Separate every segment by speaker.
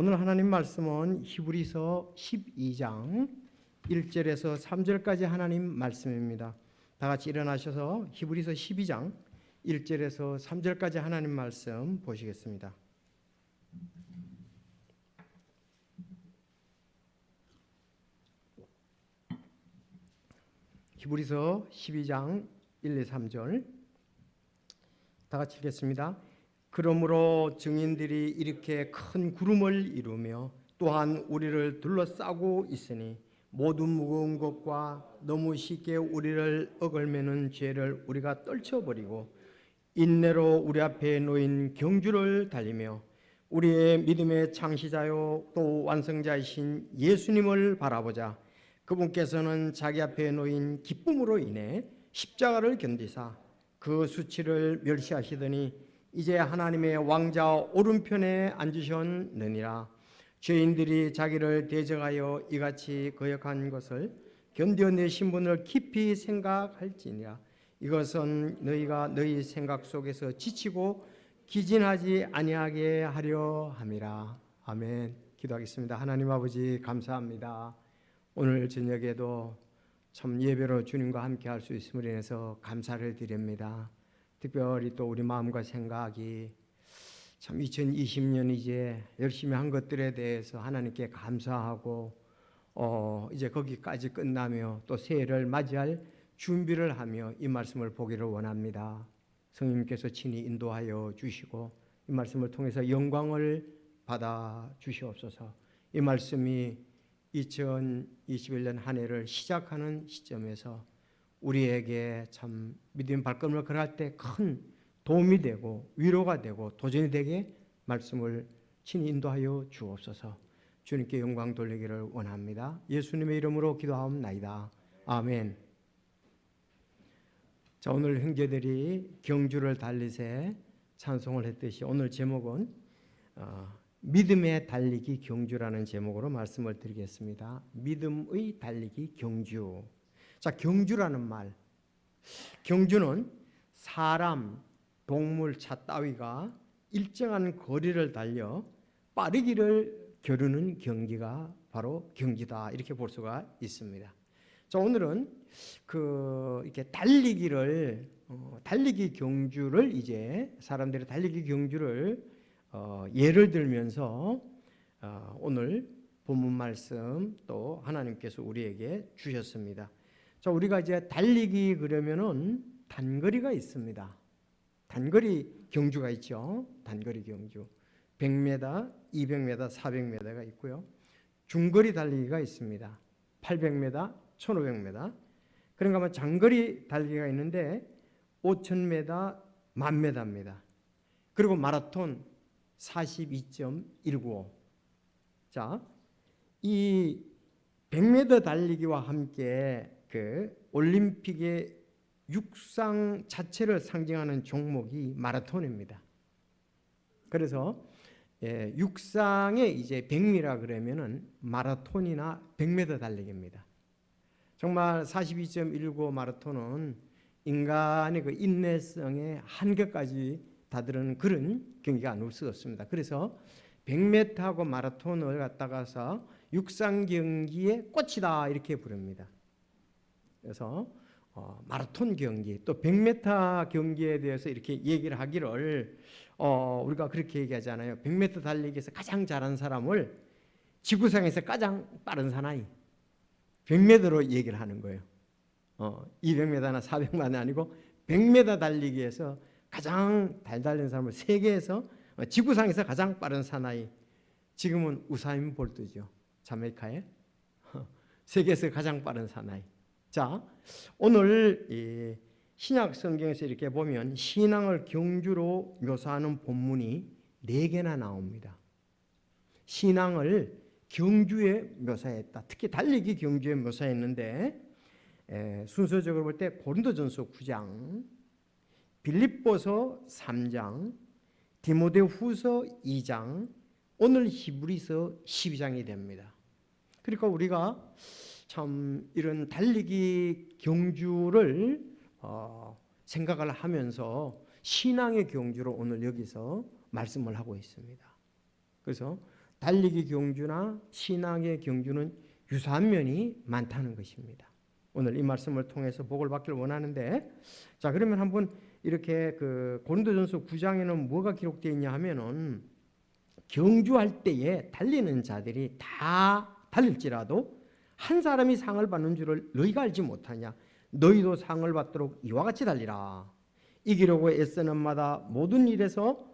Speaker 1: 오늘 하나님 말씀은 히브리서 12장 1절에서 3절까지 하나님 말씀입니다. 다 같이 일어나셔서 히브리서 12장 1절에서 3절까지 하나님 말씀 보시겠습니다. 히브리서 12장 1, 2, 3절 다 같이 읽겠습니다. 그러므로 증인들이 이렇게 큰 구름을 이루며 또한 우리를 둘러싸고 있으니 모든 무거운 것과 너무 쉽게 우리를 어글매는 죄를 우리가 떨쳐버리고 인내로 우리 앞에 놓인 경주를 달리며 우리의 믿음의 창시자요 또 완성자이신 예수님을 바라보자. 그분께서는 자기 앞에 놓인 기쁨으로 인해 십자가를 견디사 그 수치를 멸시하시더니 이제 하나님의 왕자 오른편에 앉으셨느니라. 죄인들이 자기를 대적하여 이같이 거역한 것을 견뎌내신 분을 깊이 생각할지니라. 이것은 너희가 너희 생각 속에서 지치고 기진하지 아니하게 하려 함이라. 아멘. 기도하겠습니다. 하나님 아버지 감사합니다. 오늘 저녁에도 참 예배로 주님과 함께 할 수 있음을 인해서 감사를 드립니다. 특별히 또 우리 마음과 생각이 참 2020년 이제 열심히 한 것들에 대해서 하나님께 감사하고 이제 거기까지 끝나며 또 새해를 맞이할 준비를 하며 이 말씀을 보기를 원합니다. 성령님께서 친히 인도하여 주시고 이 말씀을 통해서 영광을 받아 주시옵소서. 이 말씀이 2021년 한 해를 시작하는 시점에서 우리에게 참 믿음 발걸음을 걸어갈 때 큰 도움이 되고 위로가 되고 도전이 되게 말씀을 친히 인도하여 주옵소서. 주님께 영광 돌리기를 원합니다. 예수님의 이름으로 기도하옵나이다. 아멘. 자, 오늘 형제들이 경주를 달리세 찬송을 했듯이 오늘 제목은 믿음의 달리기 경주라는 제목으로 말씀을 드리겠습니다. 믿음의 달리기 경주. 자, 경주라는 말, 경주는 사람, 동물, 차 따위가 일정한 거리를 달려 빠르기를 겨루는 경기가 바로 경기다 이렇게 볼 수가 있습니다. 자, 오늘은 이렇게 달리기 경주를 이제 사람들이 달리기 경주를 예를 들면서 오늘 본문 말씀 또 하나님께서 우리에게 주셨습니다. 자, 우리가 이제 달리기 그러면은 단거리가 있습니다. 단거리 경주가 있죠. 단거리 경주. 100m, 200m, 400m가 있고요. 중거리 달리기가 있습니다. 800m, 1500m. 그런가 하면 장거리 달리기가 있는데 5000m, 10,000m입니다. 그리고 마라톤 42.195. 자, 이 100m 달리기와 함께 올림픽의 육상 자체를 상징하는 종목이 마라톤입니다. 그래서 육상의 이제 100미라 그러면은 마라톤이나 100m 달리기입니다. 정말 42.195 마라톤은 인간의 그 인내성의 한계까지 다다르는 그런 경기가 아닐 수 없습니다. 그래서 100m하고 마라톤을 갖다가서 육상 경기의 꽃이다 이렇게 부릅니다. 그래서 마라톤 경기 또 100m 경기에 대해서 이렇게 얘기를 하기를 우리가 그렇게 얘기하잖아요. 100m 달리기에서 가장 잘한 사람을 지구상에서 가장 빠른 사나이 100m로 얘기를 하는 거예요. 200m나 400m는 아니고 100m 달리기에서 가장 달린 사람을 세계에서 지구상에서 가장 빠른 사나이 지금은 우사인 볼트죠. 자메이카에 세계에서 가장 빠른 사나이. 자, 오늘 이 신약 성경에서 이렇게 보면 신앙을 경주로 묘사하는 본문이 4개나 나옵니다. 신앙을 경주에 묘사했다. 특히 달리기 경주에 묘사했는데 순서적으로 볼 때 고린도전서 9장, 빌립보서 3장, 디모데후서 2장, 오늘 히브리서 12장이 됩니다. 그러니까 우리가 참 이런 달리기 경주를 생각을 하면서 신앙의 경주로 오늘 여기서 말씀을 하고 있습니다. 그래서 달리기 경주나 신앙의 경주는 유사한 면이 많다는 것입니다. 오늘 이 말씀을 통해서 복을 받기를 원하는데, 자 그러면 한번 이렇게 그 고린도전서 9장에는 뭐가 기록되어 있냐 하면은 경주할 때에 달리는 자들이 다 달릴지라도 한 사람이 상을 받는 줄을 너희가 알지 못하냐. 너희도 상을 받도록 이와 같이 달리라. 이기려고 애쓰는 마다 모든 일에서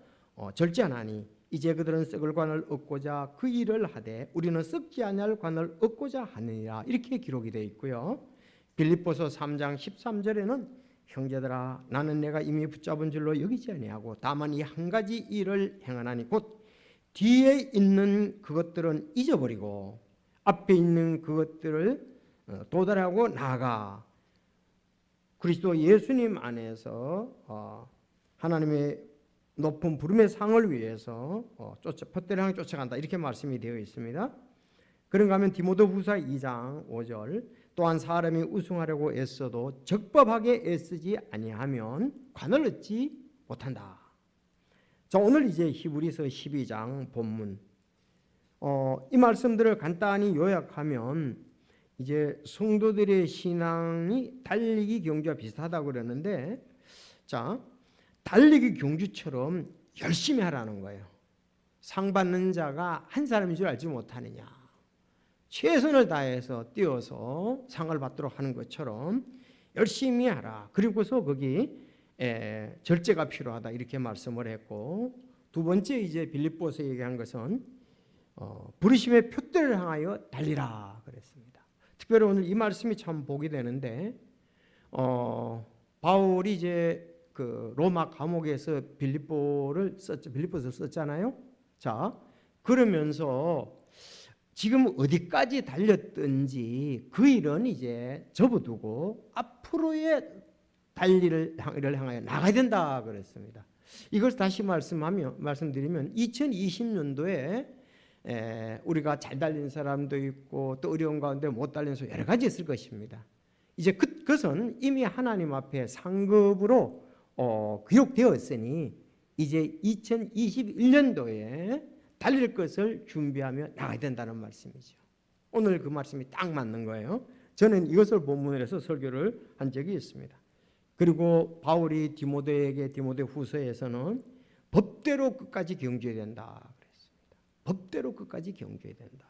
Speaker 1: 절제하나니 이제 그들은 썩을 관을 얻고자 그 일을 하되 우리는 썩지 아니할 관을 얻고자 하느니라. 이렇게 기록이 되어 있고요. 빌립보서 3장 13절에는 형제들아 나는 내가 이미 붙잡은 줄로 여기지 아니하고 다만 이 한 가지 일을 행하나니 곧 뒤에 있는 그것들은 잊어버리고 앞에 있는 그것들을 도달하고 나아가 그리스도 예수님 안에서 하나님의 높은 부름의 상을 위해서 푯대를 향해 쫓아간다. 이렇게 말씀이 되어 있습니다. 그런가 하면 디모데후서 2장 5절 또한 사람이 우승하려고 애써도 적법하게 애쓰지 아니하면 관을 얻지 못한다. 자, 오늘 이제 히브리서 12장 본문 이 말씀들을 간단히 요약하면 이제 성도들의 신앙이 달리기 경주와 비슷하다고 그러는데, 자 달리기 경주처럼 열심히 하라는 거예요. 상 받는 자가 한 사람인 줄 알지 못하느냐. 최선을 다해서 뛰어서 상을 받도록 하는 것처럼 열심히 하라. 그리고서 거기 절제가 필요하다 이렇게 말씀을 했고, 두 번째 이제 빌립보서 얘기한 것은 부르심의 표대를 향하여 달리라 그랬습니다. 특별히 오늘 이 말씀이 참 복이 되는데 바울이 이제 그 로마 감옥에서 빌립보서 썼잖아요. 자 그러면서 지금 어디까지 달렸든지 그 일은 이제 접어두고 앞으로의 달리를 향하여 나가야 된다 그랬습니다. 이걸 다시 말씀드리면 2020년도에 우리가 잘 달린 사람도 있고 또 어려운 가운데 못 달린 사람 여러 가지 있을 것입니다. 이제 그것은 이미 하나님 앞에 상급으로 기록되었으니 이제 2021년도에 달릴 것을 준비하며 나가야 된다는 말씀이죠. 오늘 그 말씀이 딱 맞는 거예요. 저는 이것을 본문으로 해서 설교를 한 적이 있습니다. 그리고 바울이 디모데후서에서는 법대로 끝까지 경주해야 된다 그랬습니다. 법대로 끝까지 경주해야 된다.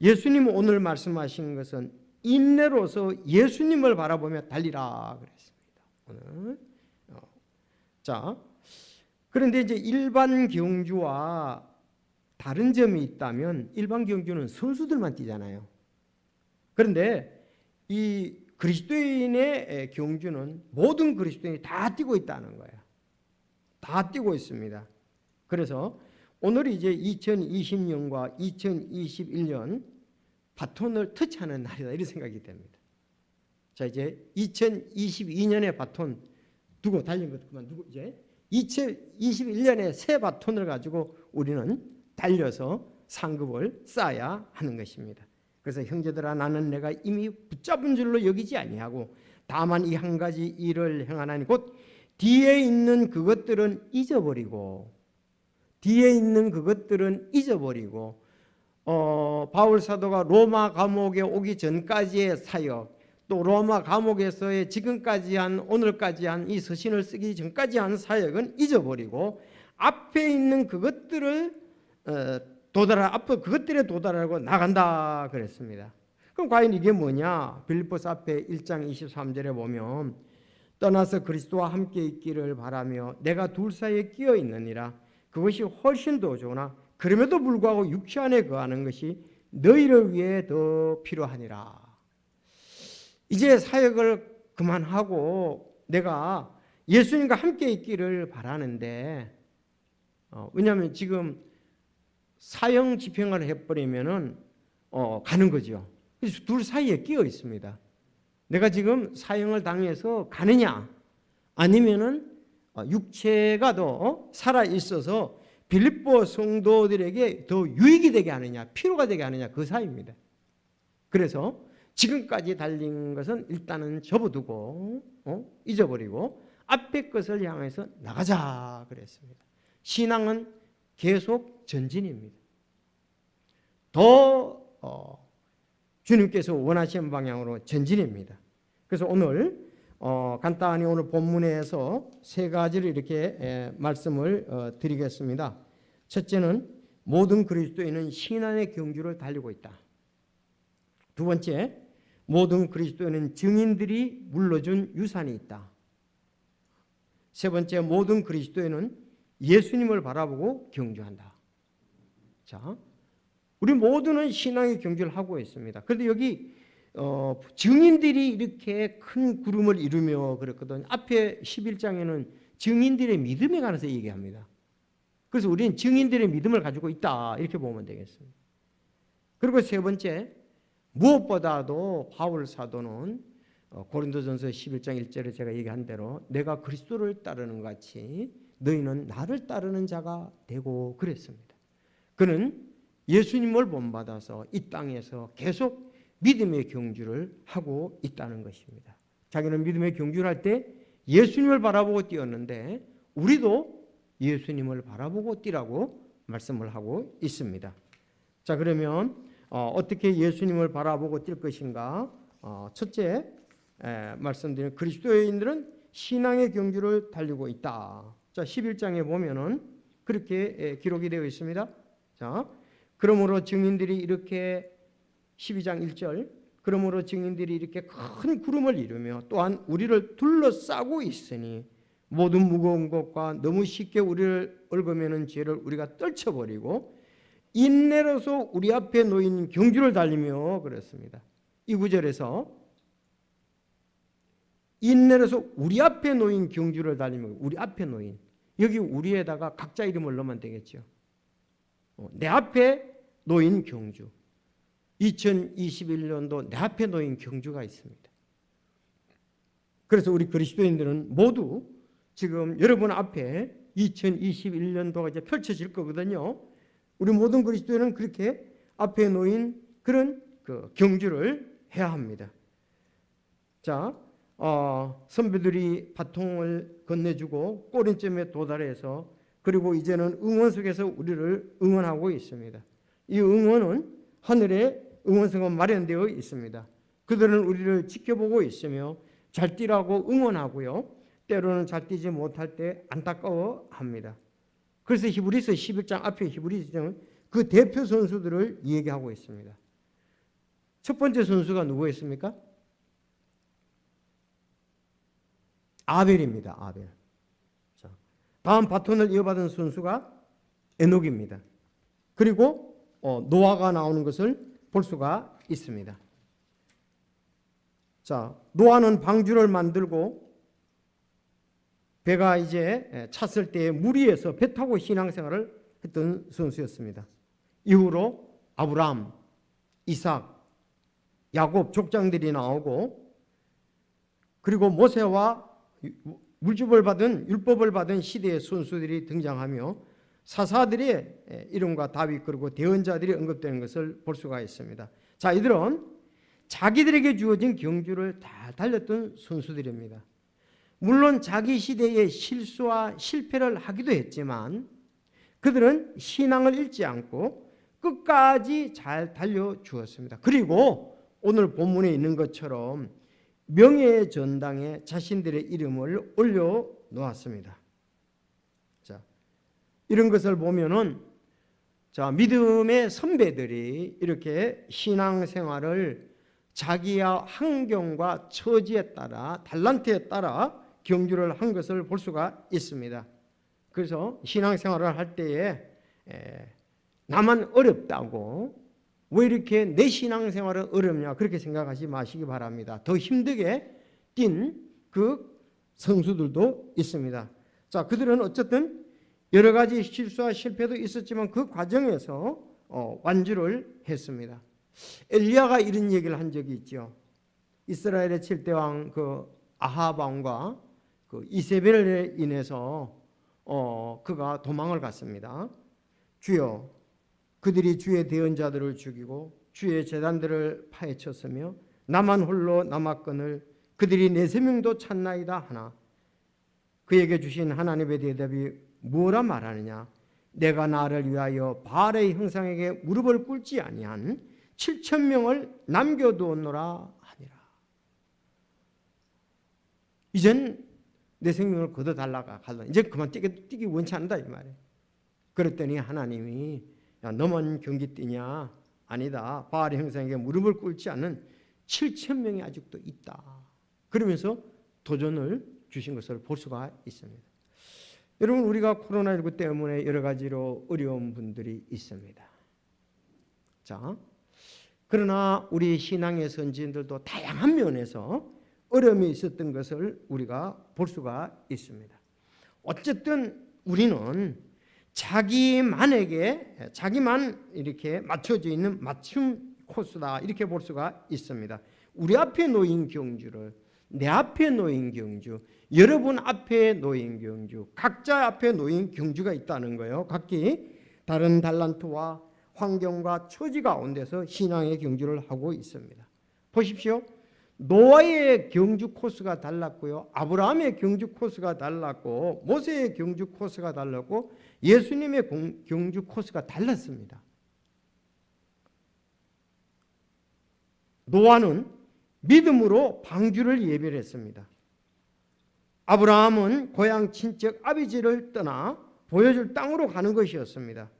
Speaker 1: 예수님 오늘 말씀하신 것은 인내로서 예수님을 바라보며 달리라 그랬습니다. 오늘 자 그런데 이제 일반 경주와 다른 점이 있다면 일반 경주는 선수들만 뛰잖아요. 그런데 이 그리스도인의 경주는 모든 그리스도인이 다 뛰고 있다는 거예요. 다 뛰고 있습니다. 그래서 오늘이 이제 2020년과 2021년 바톤을 터치하는 날이다 이런 생각이 됩니다. 자 이제 2022년의 바톤 두고 달린 것 그만 두고 이제 2021년에 새 바톤을 가지고 우리는 달려서 상급을 쌓아야 하는 것입니다. 그래서 형제들아 나는 내가 이미 붙잡은 줄로 여기지 아니하고 다만 이 한 가지 일을 행하나니 곧 뒤에 있는 그것들은 잊어버리고 바울 사도가 로마 감옥에 오기 전까지의 사역 또 로마 감옥에서의 지금까지 한 오늘까지 한 이 서신을 쓰기 전까지 한 사역은 잊어버리고 앞에 있는 그것들을 앞으로 그것들에 도달하고 나간다 그랬습니다. 그럼 과연 이게 뭐냐? 빌립보서 앞에 1장 23절에 보면 떠나서 그리스도와 함께 있기를 바라며 내가 둘 사이에 끼어 있느니라. 그것이 훨씬 더 좋으나 그럼에도 불구하고 육체 안에 거하는 것이 너희를 위해 더 필요하니라. 이제 사역을 그만하고 내가 예수님과 함께 있기를 바라는데 왜냐하면 지금 사형 집행을 해버리면은 가는 거죠. 그래서 둘 사이에 끼어 있습니다. 내가 지금 사형을 당해서 가느냐 아니면은 육체가 더 살아 있어서 빌립보 성도들에게 더 유익이 되게 하느냐 필요가 되게 하느냐 그 사이입니다. 그래서 지금까지 달린 것은 일단은 접어두고 잊어버리고 앞에 것을 향해서 나가자 그랬습니다. 신앙은 계속 전진입니다. 더 주님께서 원하시는 방향으로 전진입니다. 그래서 오늘 간단히 오늘 본문에서 세 가지를 이렇게 말씀을 드리겠습니다. 첫째는 모든 그리스도인은 신앙의 경주를 달리고 있다. 두 번째, 모든 그리스도인은 증인들이 물려준 유산이 있다. 세 번째, 모든 그리스도인은 예수님을 바라보고 경주한다. 자, 우리 모두는 신앙의 경주를 하고 있습니다. 그런데 여기 증인들이 이렇게 큰 구름을 이루며 그랬거든요. 앞에 11장에는 증인들의 믿음에 관해서 얘기합니다. 그래서 우리는 증인들의 믿음을 가지고 있다 이렇게 보면 되겠습니다. 그리고 세 번째, 무엇보다도 바울 사도는 고린도전서 11장 1절에 제가 얘기한 대로 내가 그리스도를 따르는 같이 너희는 나를 따르는 자가 되고 그랬습니다. 그는 예수님을 본받아서 이 땅에서 계속 믿음의 경주를 하고 있다는 것입니다. 자기는 믿음의 경주를 할 때 예수님을 바라보고 뛰었는데 우리도 예수님을 바라보고 뛰라고 말씀을 하고 있습니다. 자, 그러면 어떻게 예수님을 바라보고 뛸 것인가? 첫째 말씀드린 그리스도인들은 신앙의 경주를 달리고 있다. 자, 11장에 보면은 그렇게 기록이 되어 있습니다. 자, 그러므로 증인들이 이렇게 12장 1절 그러므로 증인들이 이렇게 큰 구름을 이루며 또한 우리를 둘러싸고 있으니 모든 무거운 것과 너무 쉽게 우리를 얽어매는 죄를 우리가 떨쳐버리고 인내로서 우리 앞에 놓인 경주를 달리며 그랬습니다. 이 구절에서 인내로서 우리 앞에 놓인 경주를 달리며 우리 앞에 놓인 여기 우리에다가 각자 이름을 넣으면 되겠죠. 내 앞에 놓인 경주 2021년도 내 앞에 놓인 경주가 있습니다. 그래서 우리 그리스도인들은 모두 지금 여러분 앞에 2021년도가 이제 펼쳐질 거거든요. 우리 모든 그리스도인은 그렇게 앞에 놓인 그런 경주를 해야 합니다. 자, 선배들이 바통을 건네주고 꼬린점에 도달해서 그리고 이제는 응원 속에서 우리를 응원하고 있습니다. 이 응원은 하늘에 응원성은 마련되어 있습니다. 그들은 우리를 지켜보고 있으며 잘 뛰라고 응원하고요. 때로는 잘 뛰지 못할 때 안타까워합니다. 그래서 히브리서 11장 앞에 히브리서는 그 대표 선수들을 얘기하고 있습니다. 첫 번째 선수가 누구였습니까? 아벨입니다. 아벨. 자, 다음 바톤을 이어받은 선수가 에녹입니다. 그리고 노아가 나오는 것을 볼 수가 있습니다. 자, 노아는 방주를 만들고 배가 이제 찼을 때 물 위에서 배 타고 신앙생활을 했던 선수였습니다. 이후로 아브라함, 이삭, 야곱 족장들이 나오고 그리고 모세와 율법을 받은 시대의 선수들이 등장하며 사사들의 이름과 다윗 그리고 대언자들이 언급되는 것을 볼 수가 있습니다. 자, 이들은 자기들에게 주어진 경주를 다 달렸던 선수들입니다. 물론 자기 시대의 실수와 실패를 하기도 했지만 그들은 신앙을 잃지 않고 끝까지 잘 달려주었습니다. 그리고 오늘 본문에 있는 것처럼 명예의 전당에 자신들의 이름을 올려놓았습니다. 자, 이런 것을 보면은 자, 믿음의 선배들이 이렇게 신앙생활을 자기의 환경과 처지에 따라 달란트에 따라 경주를 한 것을 볼 수가 있습니다. 그래서 신앙생활을 할 때에 나만 어렵다고 왜 이렇게 내 신앙생활은 어렵냐 그렇게 생각하지 마시기 바랍니다. 더 힘들게 뛴 그 선수들도 있습니다. 자, 그들은 어쨌든 여러 가지 실수와 실패도 있었지만 그 과정에서 완주를 했습니다. 엘리야가 이런 얘기를 한 적이 있죠. 이스라엘의 7대 왕 그 아합 왕과 그 이세벨에 인해서 그가 도망을 갔습니다. 주여, 그들이 주의 대언자들을 죽이고 주의 제단들을 파헤쳤으며 나만 홀로 남았거늘 그들이 내세 명도 찾나이다 하나 그에게 주신 하나님의 대답이 뭐라 말하느냐? 내가 나를 위하여 바알의 형상에게 무릎을 꿇지 아니한 7,000명을 남겨두었노라 하니라. 이젠 내 생명을 걷어달라가 갈라. 이제 그만 뛰기 원치 않는다 이 말이에요. 그랬더니 하나님이 야, 너만 경기 뛰냐? 아니다. 바알의 형상에게 무릎을 꿇지 않는 7,000명이 아직도 있다. 그러면서 도전을 주신 것을 볼 수가 있습니다. 여러분, 우리가 코로나19 때문에 여러 가지로 어려운 분들이 있습니다. 자, 그러나 우리 신앙의 선지인들도 다양한 면에서 어려움이 있었던 것을 우리가 볼 수가 있습니다. 어쨌든 우리는 자기만 이렇게 맞춰져 있는 맞춤 코스다 이렇게 볼 수가 있습니다. 우리 앞에 놓인 경주를 내 앞에 놓인 경주, 여러분 앞에 놓인 경주, 각자 앞에 놓인 경주가 있다는 거예요. 각기 다른 달란트와 환경과 처지 가운데서 신앙의 경주를 하고 있습니다. 보십시오. 노아의 경주 코스가 달랐고요. 아브라함의 경주 코스가 달랐고 모세의 경주 코스가 달랐고 예수님의 경주 코스가 달랐습니다. 노아는 믿음으로 방주를 예배했습니다. 아브라함은 고향 친척 아비지를 떠나 보여줄 땅으로 가는 것이었습니다.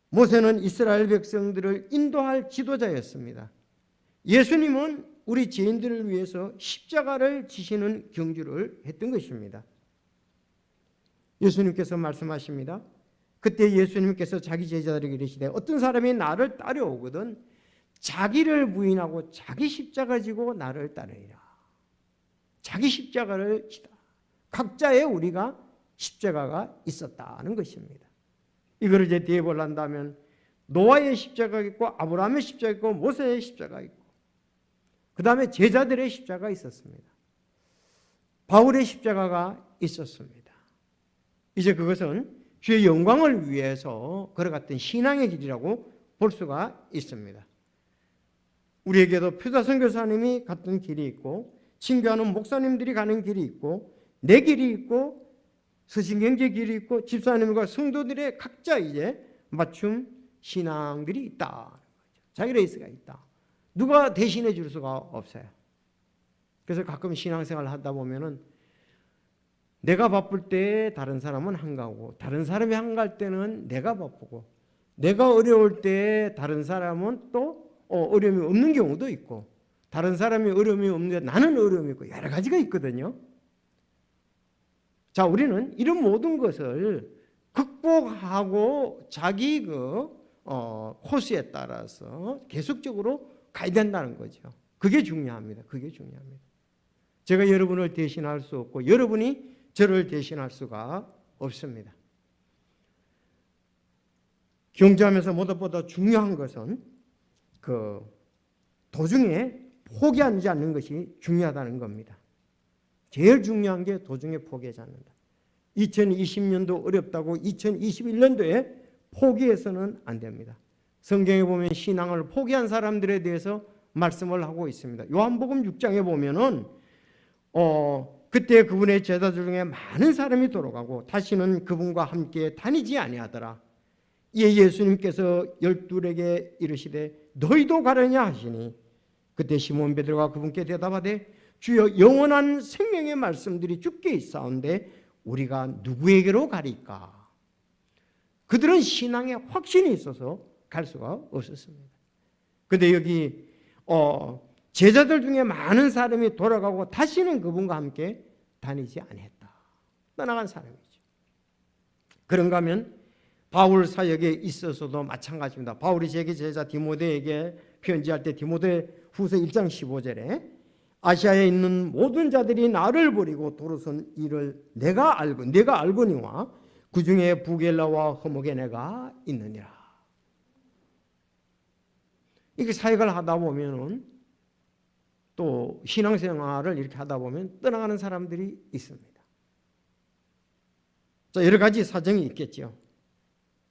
Speaker 1: 모세는 이스라엘 백성들을 인도할 지도자였습니다. 예수님은 우리 죄인들을 위해서 십자가를 지시는 경주를 했던 것입니다. 예수님께서 말씀하십니다. 그때 예수님께서 자기 제자들에게 이르시되 어떤 사람이 나를 따라오거든 자기를 부인하고 자기 십자가 지고 나를 따르리라. 자기 십자가를 지다. 각자의 우리가 십자가가 있었다는 것입니다. 이걸 이제 뒤에 보려면 노아의 십자가가 있고 아브라함의 십자가가 있고 모세의 십자가가 있고 그 다음에 제자들의 십자가가 있었습니다. 바울의 십자가가 있었습니다. 이제 그것은 주의 영광을 위해서 걸어갔던 신앙의 길이라고 볼 수가 있습니다. 우리에게도 표자 선교사님이 갔던 길이 있고 친교하는 목사님들이 가는 길이 있고 내 길이 있고 서신경제 길이 있고 집사님과 성도들의 각자 이제 맞춤 신앙들이 있다. 자기 레이스가 있다. 누가 대신해 줄 수가 없어요. 그래서 가끔 신앙생활을 하다 보면은 내가 바쁠 때 다른 사람은 한가하고 다른 사람이 한가할 때는 내가 바쁘고 내가 어려울 때 다른 사람은 또 어려움이 없는 경우도 있고 다른 사람이 어려움이 없는데 나는 어려움이 있고 여러 가지가 있거든요. 자, 우리는 이런 모든 것을 극복하고 자기 코스에 따라서 계속적으로 가야 된다는 거죠. 그게 중요합니다. 그게 중요합니다. 제가 여러분을 대신할 수 없고 여러분이 저를 대신할 수가 없습니다. 경주하면서 무엇보다 중요한 것은 그 도중에 포기하지 않는 것이 중요하다는 겁니다. 제일 중요한 게 도중에 포기하지 않는다. 2020년도 어렵다고 2021년도에 포기해서는 안 됩니다. 성경에 보면 신앙을 포기한 사람들에 대해서 말씀을 하고 있습니다. 요한복음 6장에 보면은 그때 그분의 제자들 중에 많은 사람이 돌아가고 다시는 그분과 함께 다니지 아니하더라. 이에 예수님께서 12에게 이르시되 너희도 가려냐 하시니 그때 시몬 베드로가 그분께 대답하되 주여 영원한 생명의 말씀들이 주께 있사온데 우리가 누구에게로 가리까? 그들은 신앙에 확신이 있어서 갈 수가 없었습니다. 그런데 여기 제자들 중에 많은 사람이 돌아가고 다시는 그분과 함께 다니지 않았다. 떠나간 사람이죠. 그런가 하면 바울 사역에 있어서도 마찬가지입니다. 바울이 자기 제자 디모데에게 편지할 때 디모데 후서 1장 15절에 아시아에 있는 모든 자들이 나를 버리고 도로선 이를 내가 알거니와 그 중에 부겔라와 허모게네가 있느니라. 이렇게 사역을 하다 보면은 또 신앙생활을 이렇게 하다 보면 떠나가는 사람들이 있습니다. 자, 여러 가지 사정이 있겠죠.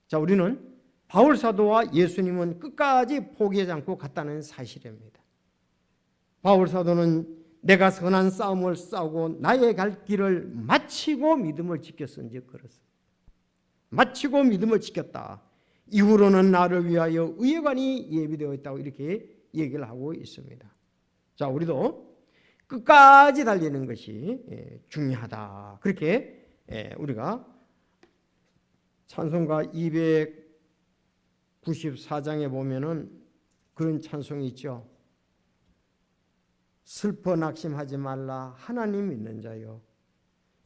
Speaker 1: 자, 우리는 바울 사도와 예수님은 끝까지 포기하지 않고 갔다는 사실입니다. 바울 사도는 내가 선한 싸움을 싸우고 나의 갈 길을 마치고 믿음을 지켰은즉 그렇습니다. 마치고 믿음을 지켰다. 이후로는 나를 위하여 의회관이 예비되어 있다고 이렇게 얘기를 하고 있습니다. 자, 우리도 끝까지 달리는 것이 중요하다. 그렇게 우리가 찬송가 294장에 보면은 그런 찬송이 있죠. 슬퍼 낙심하지 말라 하나님 믿는 자여,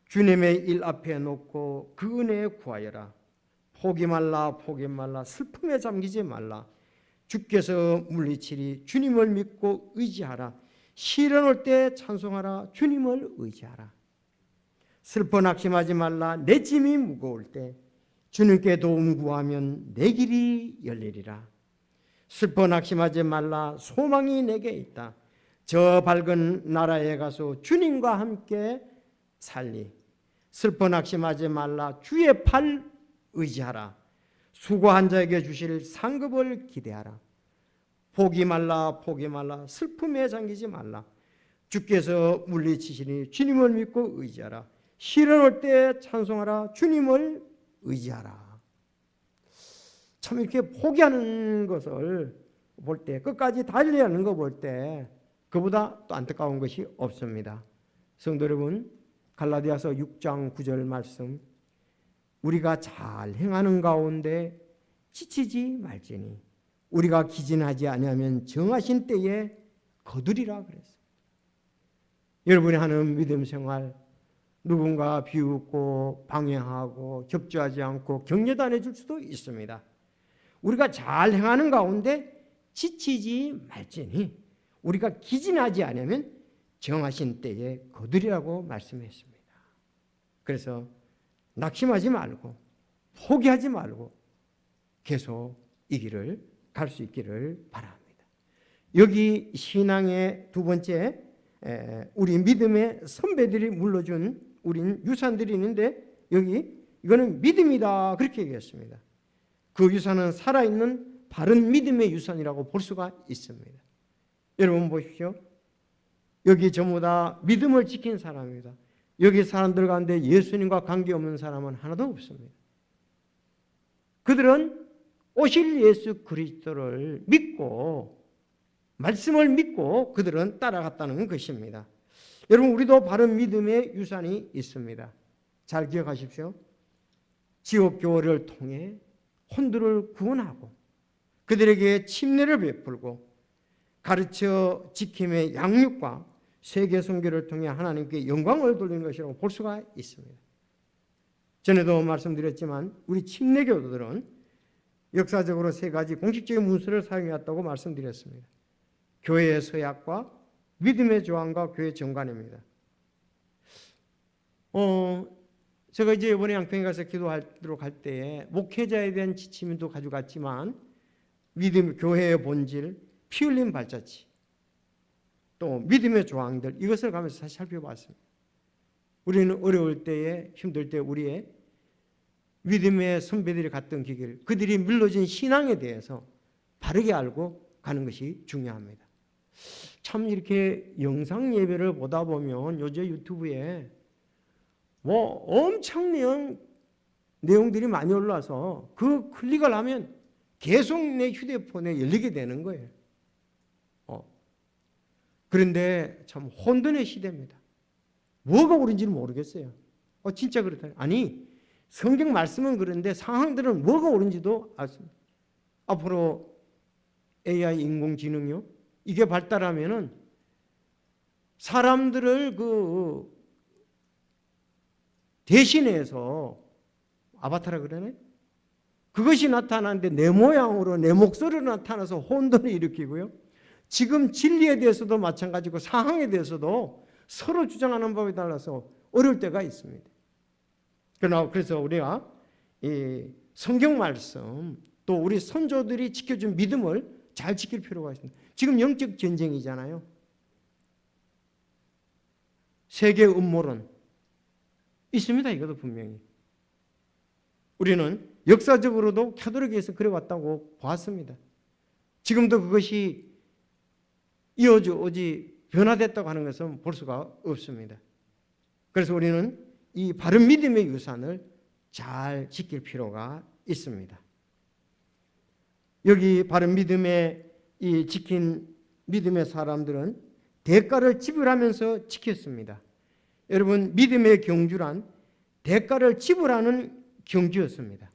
Speaker 1: 주님의 일 앞에 놓고 그 은혜에 구하여라. 포기 말라 포기 말라 슬픔에 잠기지 말라. 주께서 물리치리. 주님을 믿고 의지하라. 시련 올 때 찬송하라. 주님을 의지하라. 슬퍼 낙심하지 말라. 내 짐이 무거울 때 주님께 도움 구하면 내 길이 열리리라. 슬퍼 낙심하지 말라. 소망이 내게 있다. 저 밝은 나라에 가서 주님과 함께 살리. 슬퍼 낙심하지 말라. 주의 팔 의지하라. 수고한 자에게 주실 상급을 기대하라. 포기 말라 포기 말라 슬픔에 잠기지 말라. 주께서 물리치시니 주님을 믿고 의지하라. 시련 올 때 찬송하라. 주님을 의지하라. 참 이렇게 포기하는 것을 볼 때, 끝까지 달리하는 거 볼 때 그보다 또 안타까운 것이 없습니다. 성도 여러분, 갈라디아서 6장 9절 말씀, 우리가 잘 행하는 가운데 지치지 말지니 우리가 기진하지 아니하면 정하신 때에 거두리라 그랬어요. 여러분이 하는 믿음 생활, 누군가 비웃고 방해하고 협조하지 않고 격려도 안 해줄 수도 있습니다. 우리가 잘 행하는 가운데 지치지 말지니 우리가 기진하지 않으면 정하신 때에 거두리라고 말씀했습니다. 그래서 낙심하지 말고 포기하지 말고 계속 이 길을 갈 수 있기를 바랍니다. 여기 신앙의 두 번째, 우리 믿음의 선배들이 물려준 우린 유산들이 있는데, 여기 이거는 믿음이다 그렇게 얘기했습니다. 그 유산은 살아있는 바른 믿음의 유산이라고 볼 수가 있습니다. 여러분 보십시오. 여기 전부 다 믿음을 지킨 사람입니다. 여기 사람들 가운데 예수님과 관계없는 사람은 하나도 없습니다. 그들은 오실 예수 그리스도를 믿고 말씀을 믿고 그들은 따라갔다는 것입니다. 여러분, 우리도 바른 믿음의 유산이 있습니다. 잘 기억하십시오. 지옥 교회를 통해 혼들을 구원하고 그들에게 침례를 베풀고 가르쳐 지킴의 양육과 세계 선교를 통해 하나님께 영광을 돌리는 것이라고 볼 수가 있습니다. 전에도 말씀드렸지만 우리 침례교도들은 역사적으로 세 가지 공식적인 문서를 사용해왔다고 말씀드렸습니다. 교회의 서약과 믿음의 조항과 교회 정관입니다. 제가 이제 이번에 양평에 가서 기도하도록 할 때에 목회자에 대한 지침도 가져갔지만 믿음, 교회의 본질, 피 흘린 발자취, 또 믿음의 조항들, 이것을 가면서 다시 살펴봤습니다. 우리는 어려울 때에, 힘들 때 우리의 믿음의 선배들이 갔던 길, 그들이 밀어준 신앙에 대해서 바르게 알고 가는 것이 중요합니다. 참 이렇게 영상 예배를 보다 보면 요즘 유튜브에 뭐 엄청난 내용들이 많이 올라와서 그 클릭을 하면 계속 내 휴대폰에 열리게 되는 거예요. 그런데 참 혼돈의 시대입니다. 뭐가 옳은지는 모르겠어요. 진짜 그렇다. 아니, 성경 말씀은 그런데 상황들은 뭐가 옳은지도 알습니다. 앞으로 AI 인공지능요, 이게 발달하면은 사람들을 대신해서 아바타라 그러네? 그것이 나타나는데 내 모양으로 내 목소리로 나타나서 혼돈을 일으키고요. 지금 진리에 대해서도 마찬가지고 상황에 대해서도 서로 주장하는 법에 달라서 어려울 때가 있습니다. 그래서 우리가 이 성경 말씀 또 우리 선조들이 지켜준 믿음을 잘 지킬 필요가 있습니다. 지금 영적 전쟁이잖아요. 세계 음모론 있습니다. 이것도 분명히. 우리는 역사적으로도 가톨릭에서 그래왔다고 봤습니다. 지금도 그것이 이어져 오지 변화됐다고 하는 것은 볼 수가 없습니다. 그래서 우리는 이 바른 믿음의 유산을 잘 지킬 필요가 있습니다. 여기 바른 믿음에 지킨 믿음의 사람들은 대가를 지불하면서 지켰습니다. 여러분, 믿음의 경주란 대가를 지불하는 경주였습니다.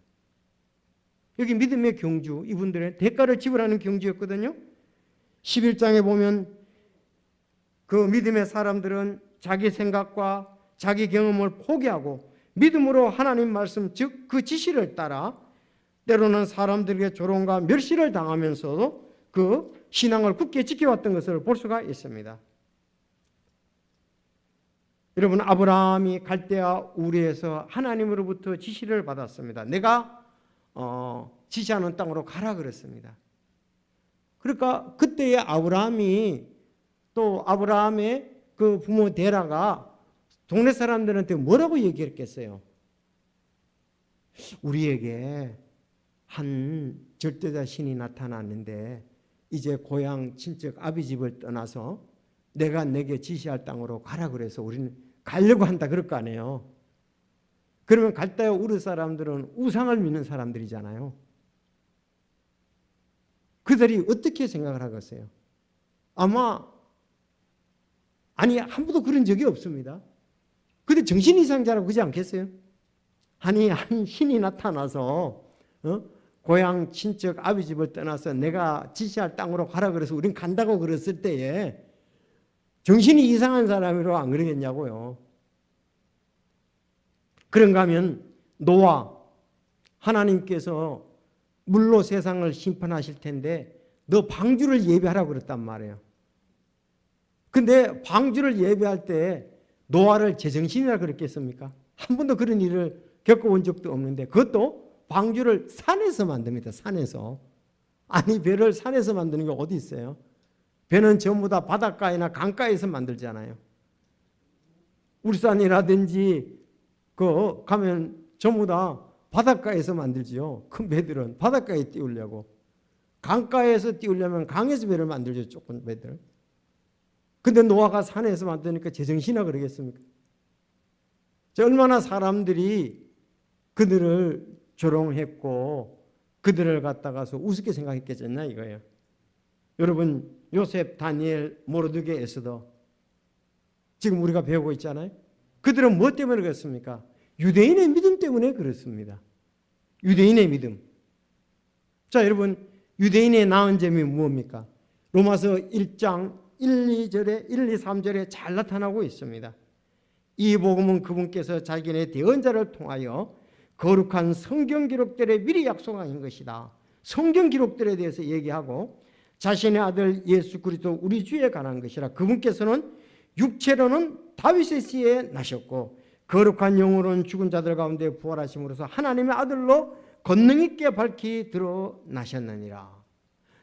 Speaker 1: 여기 믿음의 경주, 이분들은 대가를 지불하는 경주였거든요. 11장에 보면 그 믿음의 사람들은 자기 생각과 자기 경험을 포기하고 믿음으로 하나님 말씀, 즉 그 지시를 따라 때로는 사람들에게 조롱과 멸시를 당하면서도 그 신앙을 굳게 지켜왔던 것을 볼 수가 있습니다. 여러분, 아브라함이 갈대아 우르에서 하나님으로부터 지시를 받았습니다. 내가 지시하는 땅으로 가라 그랬습니다. 그러니까 그때의 아브라함이 또 아브라함의 그 부모 데라가 동네 사람들한테 뭐라고 얘기했겠어요? 우리에게 한 절대자 신이 나타났는데 이제 고향 친척 아비 집을 떠나서 내가 내게 지시할 땅으로 가라 그래서 우리는 가려고 한다 그럴 거 아니에요. 그러면 갈대아 우르 사람들은 우상을 믿는 사람들이잖아요. 그들이 어떻게 생각을 하겠어요? 아마 한 번도 그런 적이 없습니다. 근데 정신이상자라고 그러지 않겠어요? 한 신이 나타나서 고향 친척 아비 집을 떠나서 내가 지시할 땅으로 가라 그래서 우린 간다고 그랬을 때에 정신이 이상한 사람이라고 안 그러겠냐고요. 그런가 하면 노아, 하나님께서 물로 세상을 심판하실 텐데 너 방주를 예배하라고 그랬단 말이에요. 근데 방주를 예배할 때 노아를 제정신이라 그랬겠습니까? 한 번도 그런 일을 겪어본 적도 없는데 그것도 방주를 산에서 만듭니다. 산에서. 아니, 배를 산에서 만드는 게 어디 있어요? 배는 전부 다 바닷가이나 강가에서 만들잖아요. 울산이라든지 가면 전부 다 바닷가에서 만들지요. 큰 배들은 바닷가에 띄우려고. 강가에서 띄우려면 강에서 배를 만들죠. 조금 배들. 근데 노아가 산에서 만드니까 제정신이나 그러겠습니까? 얼마나 사람들이 그들을 조롱했고 그들을 갖다가서 우습게 생각했겠냐 이거예요. 여러분, 요셉, 다니엘, 모르드게, 에스더 지금 우리가 배우고 있잖아요. 그들은 뭐 때문에 그랬습니까? 유대인의 믿음 때문에 그렇습니다. 유대인의 믿음. 자, 여러분, 유대인의 나은 점이 무엇입니까? 로마서 1장 1, 2, 3절에 잘 나타나고 있습니다. 이 복음은 그분께서 자기네 대언자를 통하여 거룩한 성경 기록들에 미리 약속하신 것이다. 성경 기록들에 대해서 얘기하고 자신의 아들 예수 그리스도 우리 주에 관한 것이라. 그분께서는 육체로는 다윗의 씨에 나셨고 거룩한 영으로는 죽은 자들 가운데 부활하심으로써 하나님의 아들로 권능 있게 밝히 드러나셨느니라.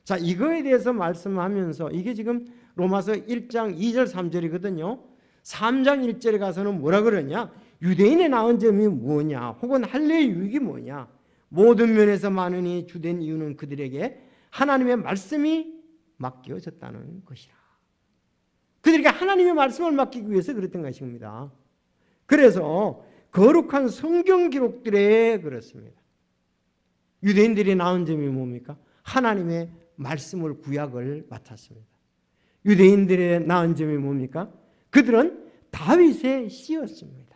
Speaker 1: 자, 이거에 대해서 말씀하면서 이게 지금 로마서 1장 2절 3절이거든요. 3장 1절에 가서는 뭐라 그러냐? 유대인의 나은 점이 뭐냐? 혹은 할례의 유익이 뭐냐? 모든 면에서 많으니 주된 이유는 그들에게 하나님의 말씀이 맡겨졌다는 것이라. 그들에게 하나님의 말씀을 맡기기 위해서 그랬던 것입니다. 그래서 거룩한 성경 기록들에 그렇습니다. 유대인들이 나은 점이 뭡니까? 하나님의 말씀을 구약을 맡았습니다. 유대인들의 나은 점이 뭡니까? 그들은 다윗의 씨였습니다.